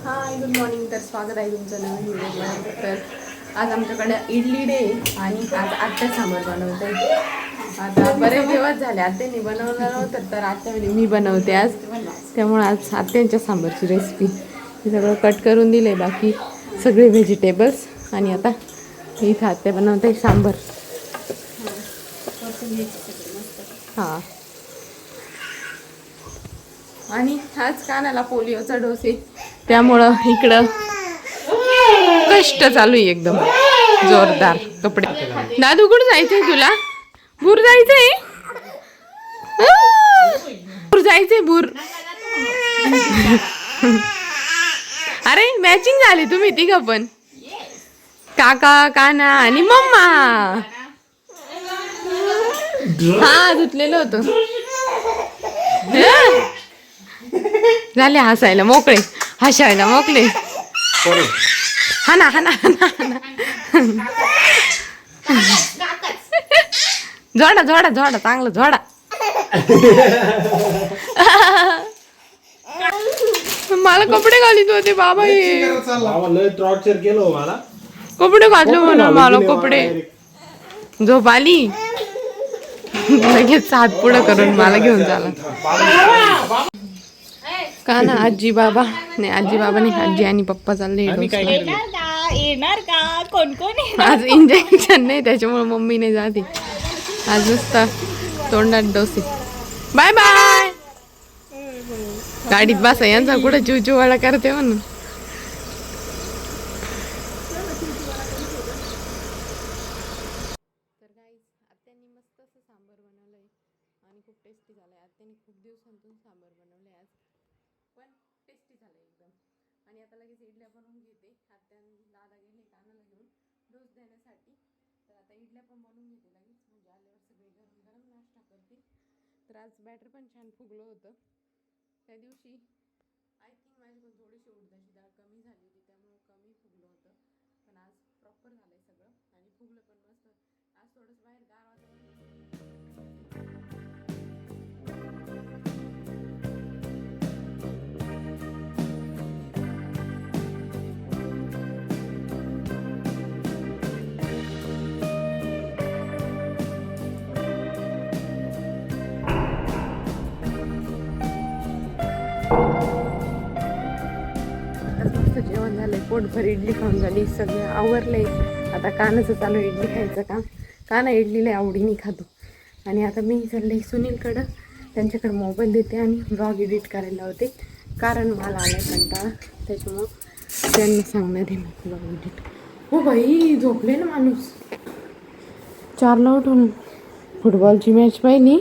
Hi good morning. तर स्वागत आहे तुमचं नवीन व्हिडिओमध्ये. तर आज आमच्याकडे इडली डे आणि आज आत्या सांबार बनवते. आता बरेच दिवस झाले आत्याने बनवलं नव्हतं, तर आत्या म्हणे मी बनवते आज. त्यामुळे आज आत्यांच्या सांबारची रेसिपी हे सगळं कट करून दिले, बाकी सगळे व्हेजिटेबल्स. आणि आता इथं आत्या बनवते सांबार. हां, आणि आज कानाला पोलिओचा डोस आहे, त्यामुळं इकडं कष्ट चालू आहे एकदम जोरदार. कपडे दादू कुठं जायचंय तुला? भूर जायचंय, भूर जायचंय भूर. अरे मॅचिंग झाली तुम्ही तिघं पण, काका काना आणि मम्मा. हा धुतलेलं होतं. झाले हसायला मोकळे, हसायला मोकळे. हा ना हा ना हा ना. झोडा झोडा झोडा चांगलं झोडा. मला कपडे घालीत होते बाबा, हे टॉर्चर केलं मला. कपडे घातले म्हणून मला कपडे. झोप आली लगेच हात पुढं करून मला घेऊन झाला. का ना आजी बाबा नाही, आजी बाबा नाही, आजी आणि पप्पा चालले. येणार का? कोण कोण? आज इंजेक्शन नाही त्याच्यामुळे मम्मी नाही जाते आज. नुसता तोंडात डोसे. Bye bye. गाडीत बसा, यांचा कुठं चिवचिवाडा करते म्हणून. तर गाईस आत्यांनी मस्त असं सांबार बनवलंय आणि खूप टेस्टी झालंय. आत्यांनी खूप दिवसांतून सांबार बनवलंय आज, पण टेस्टी झालंय एकदम. आणि आता लगेच इडल्या बनवून घेते. आत्यान दादा गेले कानाला घेऊन डोस देण्यासाठी, तर आता इडल्या पण बनवून घेते लगेच, म्हणजे आल्यावर सगळे गरम गरम नाश्ता करते. तर आज बॅटर पण छान फुगलं होतं. त्या दिवशी आय थिंक माझ्याकडून थोडीशी उडदाची डाळ कमी झाली होती, त्यामुळे कमी फुगलं होतं. पण आज प्रॉपर झालंय सगळं आणि फुगलं पण मस्त. आज थोडंसं बाहेर गार मस्त जेवण झालंय, पोटभर इडली खाऊन झाली, सगळं आवरलंय. आता कानाचं चालू इडली खायचं काम. काना इडलीला आवडीने खातो. आणि आता मी चालले सुनीलकडं, त्यांच्याकडे मोबाईल देते आणि ब्लॉग एडिट करायला होते, कारण मला आलाय कंटाळा. त्याच्यामुळं त्यांना सांगणार आहे मी ब्लॉग एडिट. हो बाई झोपले ना माणूस. 4ला उठून फुटबॉलची मॅच पाहिली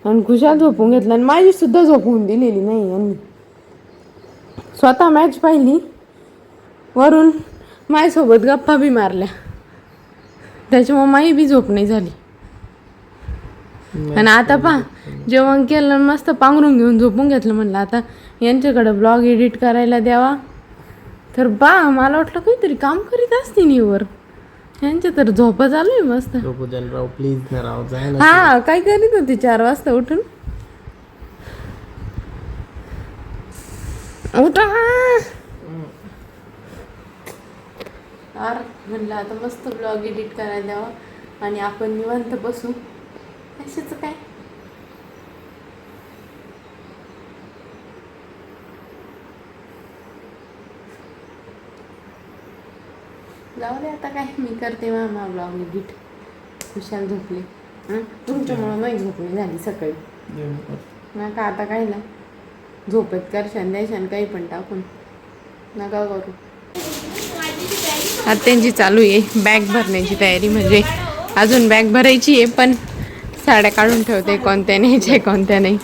आणि खुशाल झोपून घेतला. आणि माझी सुद्धा झोपवून दिलेली नाही यांनी. स्वतः मॅच पाहिली, वरून माझ्यासोबत गप्पा बी मारल्या, त्याच्यामुळे माझी बी झोप नाही झाली. आणि आता पहा जेवण केलं, मस्त पांघरून घेऊन झोपून घेतलं. म्हणलं आता यांच्याकडं ब्लॉग एडिट करायला द्यावा, तर मला वाटलं काहीतरी काम करीत असते नीवर. यांच्या तर झोपा चालू आहे मस्त. हा काय करीत होती 4 वाजता उठून. उठा यार, म्हणलं आता मस्त ब्लॉग एडिट करायला द्यावा आणि आपण निवांत बसू. कशाचं काय जाऊ दे आता, काय मी करते मामा ब्लॉग एडिट. खुशाल झोपले. तुमच्यामुळं नाही झोपली झाली सकाळी. नका आता कायला झोपेत करशान द्यायशान काही पण टाकून, नका करू. आत्यांची चालू आहे बॅग भरण्याची तयारी. म्हणजे अजून बॅग भरायची आहे, पण साड्या काढून ठेवते कोणत्या न्यायच्या कोणत्या नाही.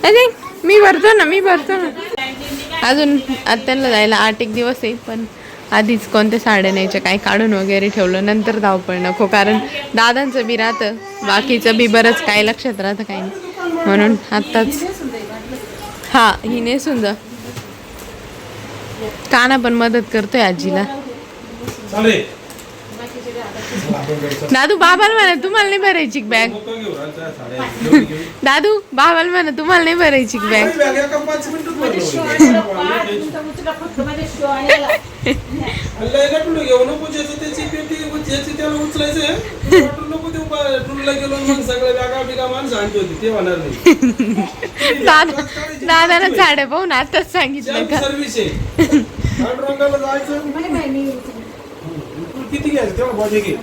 अरे मी भरतो ना. अजून आत्यांना जायला 8 दिवस आहे, पण आधीच कोणत्या साड्या न्यायच्या काय काढून वगैरे ठेवलं. नंतर धावपळ नको, कारण दादांचं बी राहतं, बाकीचं बी बरंच काय लक्षात राहतं काही नाही, म्हणून आत्ताच. हा ही नेसून जा. काना पण मदत करतोय आजीला. दादू बाबाला म्हणा तुम्हाला नाही भरायची बॅग. दादू बाबाला म्हणा तुम्हाला नाही भरायची बॅग. दादाला झाडे पाहून आताच सांगितलं का. किती घ्यायचं तेव्हा बॉडी घे.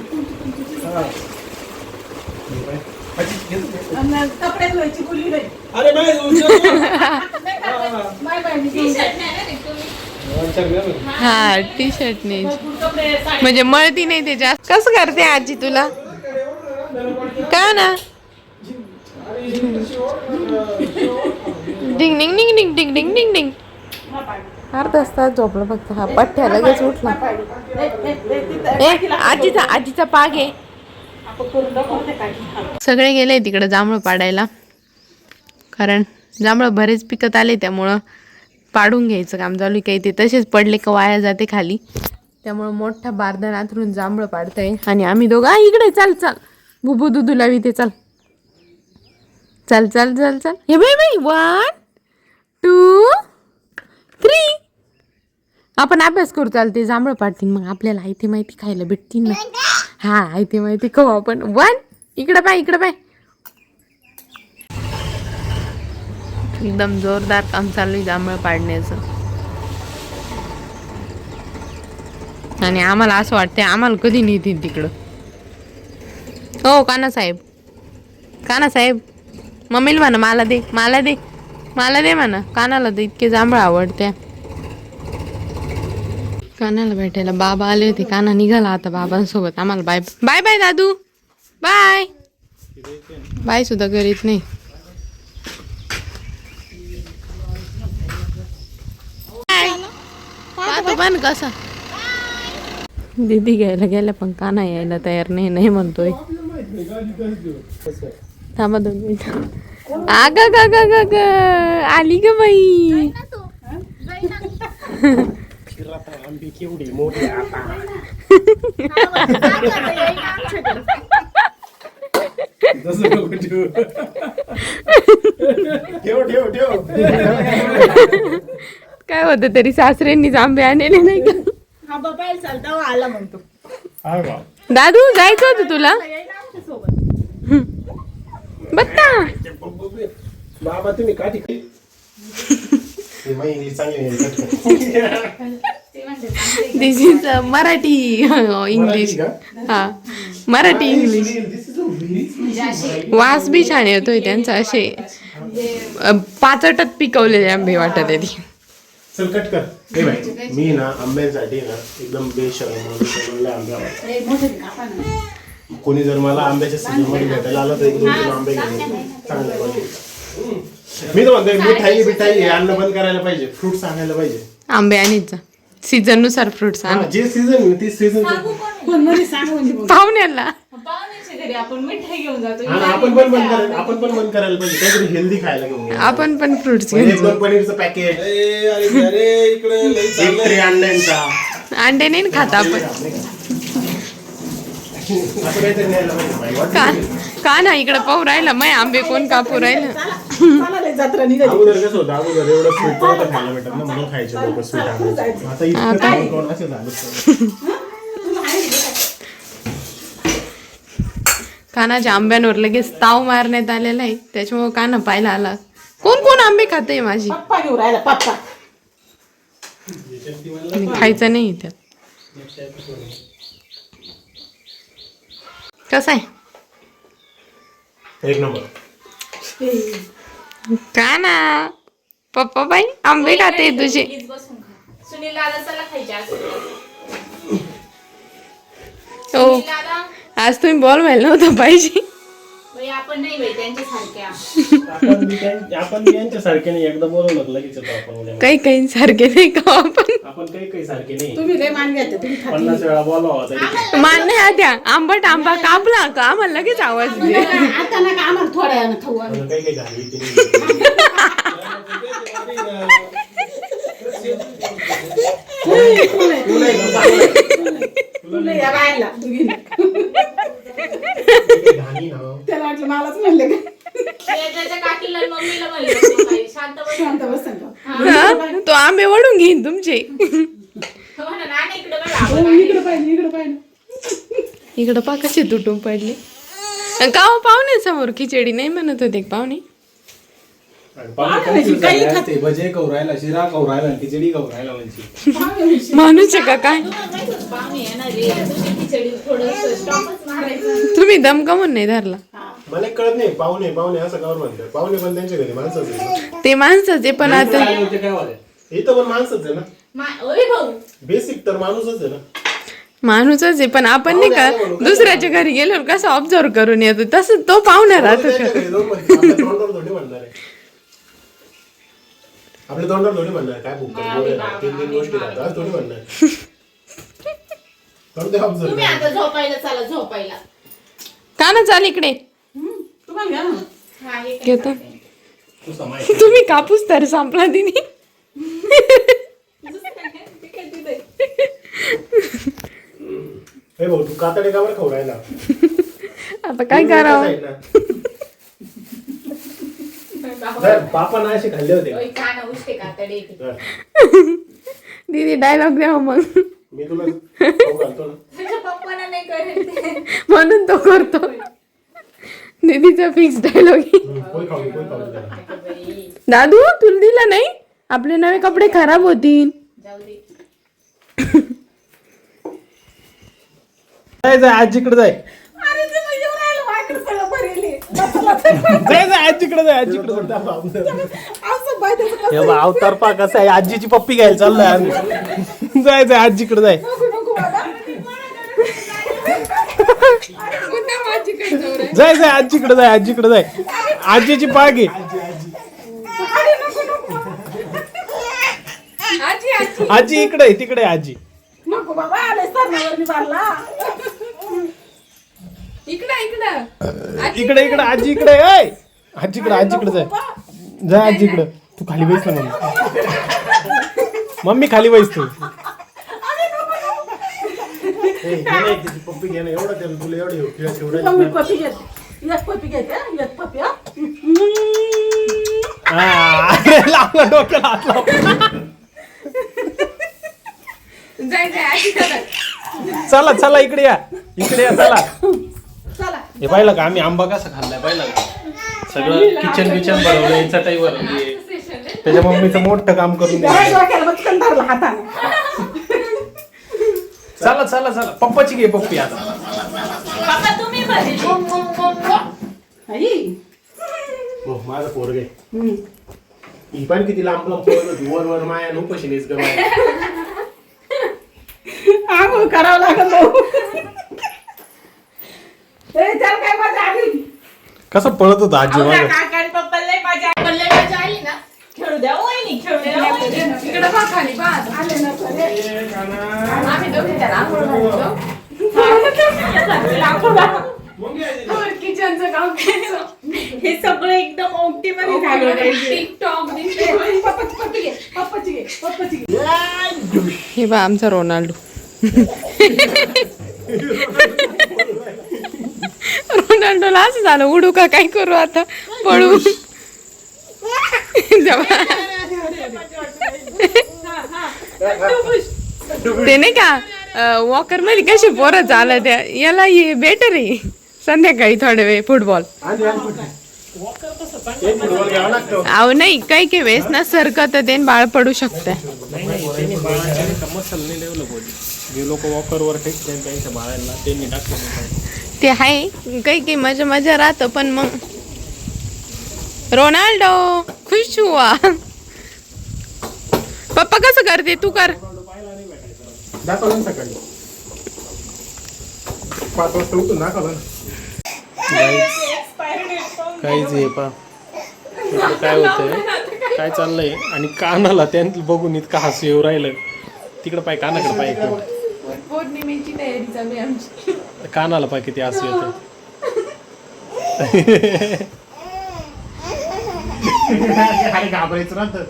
अरे हा टी शर्ट नाही म्हणजे मळती नाही ते जास्त. कसं करते आजी तुला का ना. डिंग डिंग डिंग डिंग डिंग डिंग डिंग डिंग. अर्धा तास झोपलं फक्त. हा पठ्ठ्या लगेच उठला. आजीचा पाग आहे. सगळे गेले तिकडे जांभळं पाडायला कारण जांभळं बरेच पिकत आले त्यामुळं पाडून घ्यायचं काम चालू. काही ते तसेच पडले का वाया जाते खाली त्यामुळं मोठा बारदान आथरून जांभळं पाडताय. आणि आम्ही दोघं इकडे चाल चाल बुबू दुधू लावी ते चाल चल चल चल चल. हे बाई 1 2 3 आपण अभ्यास करू. चालते जांभळं पाडतील मग आपल्याला आयती माहिती खायला भेटतील ना. हा आयती माहिती खाऊ आपण. 1 इकडं पाय इकडं पाय. एकदम जोरदार काम चालू आहे जांभळं पाडण्याचं. आणि आम्हाला असं वाटतंय आम्हाला कधी नेतील तिकडं. हो काना साहेब मम्मीला म्हणा मला दे म्हणा. कानाला तर इतके जांभळं आवडत्या. कानाला भेटायला बाबा आले होते. काना निघाला आता बाबांसोबत. आम्हाला बाय बाय बाय दादू बाय बाय सुद्धा करीत नाही. पण कसा दीदी घ्यायला गेल्या पण काना यायला तयार नाही म्हणतोय. थांबा 2 मिनिट. आली ग बाई. केवढी मोठी काय होतं तरी सासऱ्यांनीच आंबे आणले नाही का. आला म्हणतो दादू जायचं होतं तुला. बत्ता बाबा तुम्ही काठी दिस इज मराठी इंग्लिश. हा मराठी इंग्लिश. वास बी छान येतोय त्यांचा. असे पाचटत पिकवलेले आंबे वाटत आहे. चल कट कर. मी ना आंब्यासाठी ना एकदम बेशरम आंबे. कोणी जर मला आंब्याच्या सीझन मध्ये भेटायला आलं तर 1-2 किलो आंबे घेऊन चांगल्या क्वालिटीचा. मी तर म्हणतोय मिठाई हे आणणं बंद करायला पाहिजे. फ्रुट्स आणायला पाहिजे. आंबे आणीच सीझन नुसार फ्रुट्स आण. जे सीझन ते सीझन पाहुण्याला आपण मिठाई घेऊन जातो. आपण पण बंद करायला पाहिजे. काहीतरी हेल्दी खायला घेऊन आपण पण फ्रुट्स घेऊन. पनीरचं पॅकेट अंडे नाही खाता आपण. का ना इकडे पाहू राहिला मग आंबे कोण कापू राहिलं. अगोदर कसं होतं अगोदर एवढं स्वीट नव्हतं खायला भेटत ना म्हणून खायचे लोक स्वीट. आता इतकं असं झालं. कानाच्या आंब्यांवर लगेच ताव मारण्यात आलेला आहे त्याच्यामुळे काना पाहायला आला. कोण आंबे खाते माझी. खायचं नाही त्यात. कसं आहे एक नंबर. का ना पप्पा बाई आंबे खाते तुझे. सुनील दादा चला खायचे. हो आज तुम्ही बॉल व्हायला नव्हतं पाहिजे. आपण नाही बाई त्यांच्यासारख्या. आपण यांच्यासारखे नाही. एकदा बोलवलं लगेच आपण काही सारखे नाही का आपण काही सारखे नाही. तुम्ही लय मान घेते. तुम्ही 50 वेळा बोलावा तरी मान नाही आत्या. आंबट आंबा कापला का आम्हाला लगेच आवाज दे. आता ना का आम्हाला थोड्या वेळानं खाऊ. काही झाली तुला या बायला माझ्या मम्मीला म्हणलं होतं काही, शांत बस. शांत बस ना. हा तो आंबे वडून घेईन तुमचे. म्हणा, नाना इकडे बघा, हो, आपण इकडं पाहिजे इकडं पाहिजे. इकडं पा कसे तुटून पडले. का हो पाहुणे समोर खिचडी नाही म्हणत होते का पाहुणे. भजे खाऊ राहिला, शिरा खाऊ राहिला, खिचडी खाऊ राहिला म्हणजे माणूस आहे का काय. तुम्हाला माहित होतं पाहुणे येणार आहे, दुसरी खिचडी थोडंसं स्टॉपच मारायचं. तुम्ही दम का म्हणून नाही धरला. मला कळत नाही. पाहुणे पाहुणे असं कावर म्हणतात. पाहुणे पण त्यांच्या घरी माणसंच आहे. ते माणसाचे पण आता इथं पण माणसंच आहे ना. ओय भाऊ, बेसिक तर माणूसच आहे ना. माणूसच आहे पण आपण नाही का दुसऱ्याच्या घरी गेलो कसं ऑब्झर्व करून येतो तसं तो पाहुणा राहतो. त्यांच्या घरी जाऊन म्हणजे आपल्या तोंडावर थोडी म्हणणार आहे. आपल्या तोंडावर थोडी म्हणणार काय भूक तीन तीन गोष्टी राहतात थोडी म्हणणार. पण ते observe तुम्ही करा. आता झोपायला चला, झोपायला. का ना चाल इकडे तुम्हाला घ्या ना. हा, हे काय घेतो. करते? तुझा माहिती. तुम्ही कापूस तर संपला तिने. ते काय तिथे? हे भाऊ तू कातडे कावर खाऊ राहिला. आता काय करावं. बापा असे खाल्ले होते. ओय, काना उष्टे कातडे ते. दीदी डायलॉग द्या मग. मी तुला खाऊ घालतो ना. तुझ्या पप्पांना नाही करेल ते. म्हणून तो करतो. दीदीचा फिक्स डायलॉग. कोई खाऊ त्याला. बाई, दादू तुला दिला नाही आपले नवे कपडे खराब होतील. जाऊ दे. जाय जाय आजीकडे जाय. अरे ते मग येऊन राहिलं, माझ्याकडे सगळं भरेल आहे. जाय जाय आजीकडे जाय आजीकडे असं बाय त्याचं कसं हे बा अवतार पा कसा आहे आजीची पप्पी घ्यायला चाललाय आम्ही. जाय जाय आजीकडे जाय. नको नको बाबा. जाय जाय आजीकडे जाय आजीकडे जाय. आजीची पाग आहे. अरे नको नको. आजी इकडे आहे, तिकडे आहे आजी. नको बाबा आले सरणावर मी बांधला. इकडे इकडे आजी इकडे आहे. आजीकडे आजीकडे जाय. जाय आजीकडे. तू खाली बैस ना मम्मी खाली बैस तू. पप्पी घे ना एवढं तुला एवढं मी पपी घेते. एक पपी घेते एक पपी लावला डोक्याला हात लाव. चला चला इकडे या इकडे या चला. चला. हे पाहिलं का आम्ही आंबा कसा खाल्लाय पाहिलं का. सगळं किचन बिचन बनवलंय चटाईवर. त्याच्या मम्मीचं मोठं काम करून जरा दिलं. डोक्याला बचकन धरला हाताने. चला चला चला पप्पाची घे पप्पी आता. पप्पा तुम्ही भरेल. आई. हो माझं पोरग आहे. ही पण किती लांब लांब पोरग होती. वर वर माया उपाशीनेच ग माया. आंघोळ करावं लागत भाऊ. ए त्याला काय मजा आली होती. कसं पळत होता आजी अहो, त्या माझं. काका आणि पप्पाला लय मजा आली. पण लय मजा आली ना. खेळू द्या वहिनी, खेळू द्या वहिनी. इकडे बघ खाली बस. आले ना सरे. आम्ही दोघे त्याला आंघोळ घालतो. किचनचं काम करायचं. हे सगळं एकदम ओमटीमध्ये झालं पाहिजे. टिकटॉक पप्पाची पप्पी घे पप्पाची घे पप्पाची घे. हे बा आमचा रोनाल्डो. रोनाल्डोला असं झालं उडू का काय करू आता पळू. ते नाही का वॉकर मध्ये कशी पोरं चालत त्या याला हे बेटर आहे. संध्याकाळी थोडा वेळ फुटबॉल. अहो नाही काही काही वेळेस ना सरकत ते बाळ पडू शकते. लोक वॉकरवर त्यांच्या बाळांना त्यांनी टाकलं. ते आहे काही काही मजा मजा राहतं पण मग रोनाल्डो खुश हुआ. पप्पा कसं करते तू कर. दाखवलं ना सकाळी 5 वाजता उठून दाखवलं ना. काहीच आहे पा काय होतंय काय चाललंय आणि कानाला त्यांना बघून इतकं हसू येऊ राहिलं. तिकडं पाय कानाकडे पाय पौर्णिमेची तयारी चालू आहे आमची. कानाला पाय किती हसू येतं. घाबरायचं राहतं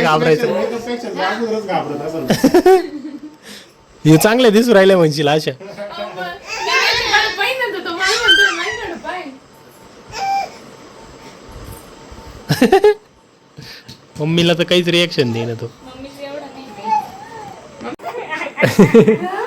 घाबरायचं. हे चांगले दिसू राहिले म्हणशील अशा. मम्मीला तर काहीच रिॲक्शन देईना तो. मम्मीचं एवढं नाही.